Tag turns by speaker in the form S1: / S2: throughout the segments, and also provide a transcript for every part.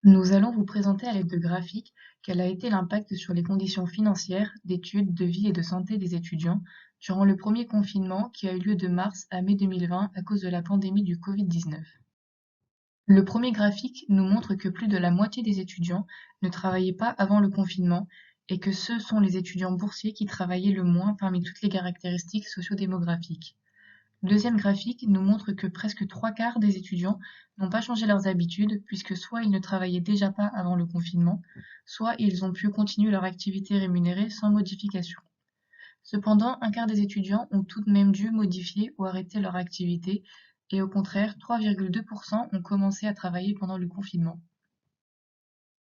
S1: Nous allons vous présenter à l'aide de graphiques quel a été l'impact sur les conditions financières, d'études, de vie et de santé des étudiants durant le premier confinement qui a eu lieu de mars à mai 2020 à cause de la pandémie du Covid-19. Le premier graphique nous montre que plus de la moitié des étudiants ne travaillaient pas avant le confinement et que ce sont les étudiants boursiers qui travaillaient le moins parmi toutes les caractéristiques sociodémographiques. Le deuxième graphique nous montre que presque trois quarts des étudiants n'ont pas changé leurs habitudes puisque soit ils ne travaillaient déjà pas avant le confinement, soit ils ont pu continuer leur activité rémunérée sans modification. Cependant, un quart des étudiants ont tout de même dû modifier ou arrêter leur activité et au contraire, 3,2% ont commencé à travailler pendant le confinement.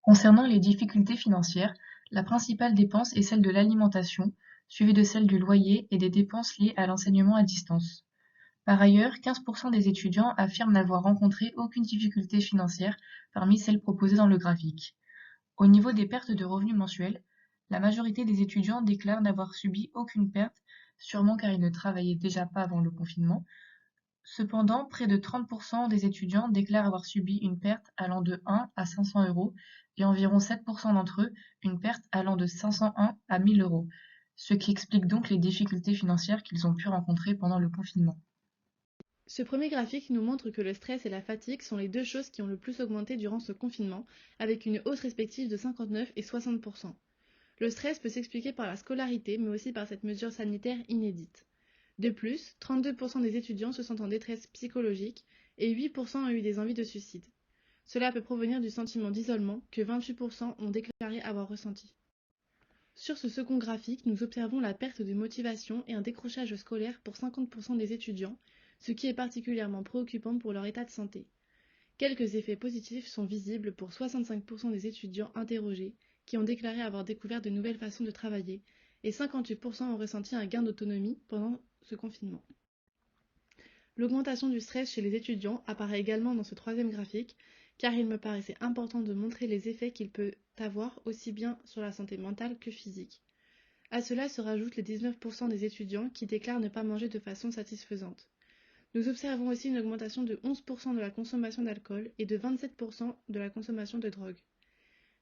S1: Concernant les difficultés financières, la principale dépense est celle de l'alimentation, suivie de celle du loyer et des dépenses liées à l'enseignement à distance. Par ailleurs, 15% des étudiants affirment n'avoir rencontré aucune difficulté financière parmi celles proposées dans le graphique. Au niveau des pertes de revenus mensuels, la majorité des étudiants déclarent n'avoir subi aucune perte, sûrement car ils ne travaillaient déjà pas avant le confinement. Cependant, près de 30% des étudiants déclarent avoir subi une perte allant de 1 à 500 euros et environ 7% d'entre eux une perte allant de 501 à 1000 euros, ce qui explique donc les difficultés financières qu'ils ont pu rencontrer pendant le confinement.
S2: Ce premier graphique nous montre que le stress et la fatigue sont les deux choses qui ont le plus augmenté durant ce confinement, avec une hausse respective de 59 et 60%. Le stress peut s'expliquer par la scolarité, mais aussi par cette mesure sanitaire inédite. De plus, 32% des étudiants se sentent en détresse psychologique et 8% ont eu des envies de suicide. Cela peut provenir du sentiment d'isolement que 28% ont déclaré avoir ressenti. Sur ce second graphique, nous observons la perte de motivation et un décrochage scolaire pour 50% des étudiants, ce qui est particulièrement préoccupant pour leur état de santé. Quelques effets positifs sont visibles pour 65% des étudiants interrogés qui ont déclaré avoir découvert de nouvelles façons de travailler et 58% ont ressenti un gain d'autonomie pendant ce confinement. L'augmentation du stress chez les étudiants apparaît également dans ce troisième graphique, car il me paraissait important de montrer les effets qu'il peut avoir aussi bien sur la santé mentale que physique. À cela se rajoutent les 19% des étudiants qui déclarent ne pas manger de façon satisfaisante. Nous observons aussi une augmentation de 11% de la consommation d'alcool et de 27% de la consommation de drogue.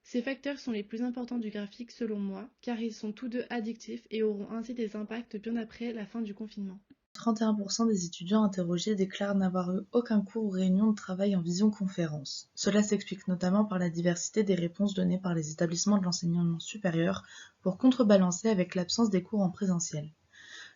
S2: Ces facteurs sont les plus importants du graphique selon moi, car ils sont tous deux addictifs et auront ainsi des impacts bien après la fin du confinement.
S3: 31% des étudiants interrogés déclarent n'avoir eu aucun cours ou réunion de travail en visioconférence. Cela s'explique notamment par la diversité des réponses données par les établissements de l'enseignement supérieur pour contrebalancer avec l'absence des cours en présentiel.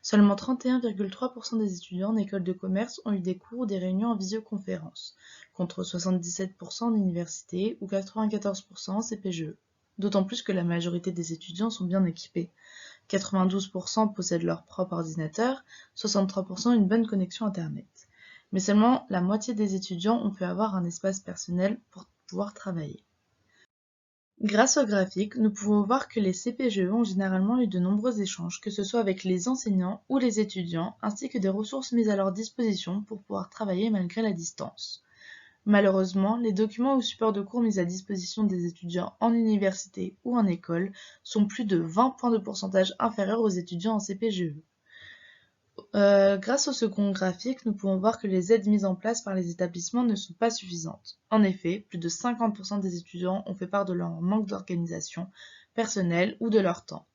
S3: Seulement 31,3% des étudiants en école de commerce ont eu des cours ou des réunions en visioconférence, contre 77% en université ou 94% en CPGE. D'autant plus que la majorité des étudiants sont bien équipés. 92% possèdent leur propre ordinateur, 63% une bonne connexion Internet. Mais seulement la moitié des étudiants ont pu avoir un espace personnel pour pouvoir travailler. Grâce au graphique, nous pouvons voir que les CPGE ont généralement eu de nombreux échanges, que ce soit avec les enseignants ou les étudiants, ainsi que des ressources mises à leur disposition pour pouvoir travailler malgré la distance. Malheureusement, les documents ou supports de cours mis à disposition des étudiants en université ou en école sont plus de 20 points de pourcentage inférieurs aux étudiants en CPGE. Grâce au second graphique, nous pouvons voir que les aides mises en place par les établissements ne sont pas suffisantes. En effet, plus de 50% des étudiants ont fait part de leur manque d'organisation personnelle ou de leur temps.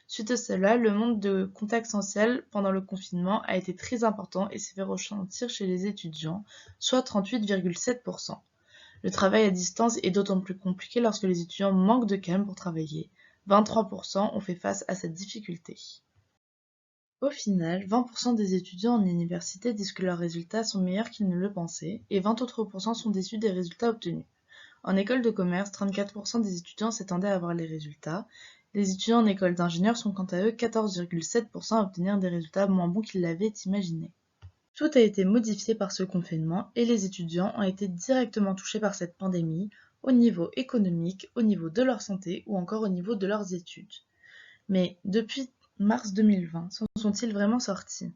S3: Suite à cela, le manque de contact social pendant le confinement a été très important et s'est fait ressentir chez les étudiants, soit 38,7%. Le travail à distance est d'autant plus compliqué lorsque les étudiants manquent de calme pour travailler. 23% ont fait face à cette difficulté. Au final, 20% des étudiants en université disent que leurs résultats sont meilleurs qu'ils ne le pensaient, et 20 autres % sont déçus des résultats obtenus. En école de commerce, 34% des étudiants s'attendaient à avoir les résultats. Les étudiants en école d'ingénieur sont quant à eux 14,7% à obtenir des résultats moins bons qu'ils l'avaient imaginé. Tout a été modifié par ce confinement et les étudiants ont été directement touchés par cette pandémie, au niveau économique, au niveau de leur santé ou encore au niveau de leurs études. Mais depuis mars 2020, s'en sont-ils vraiment sortis ?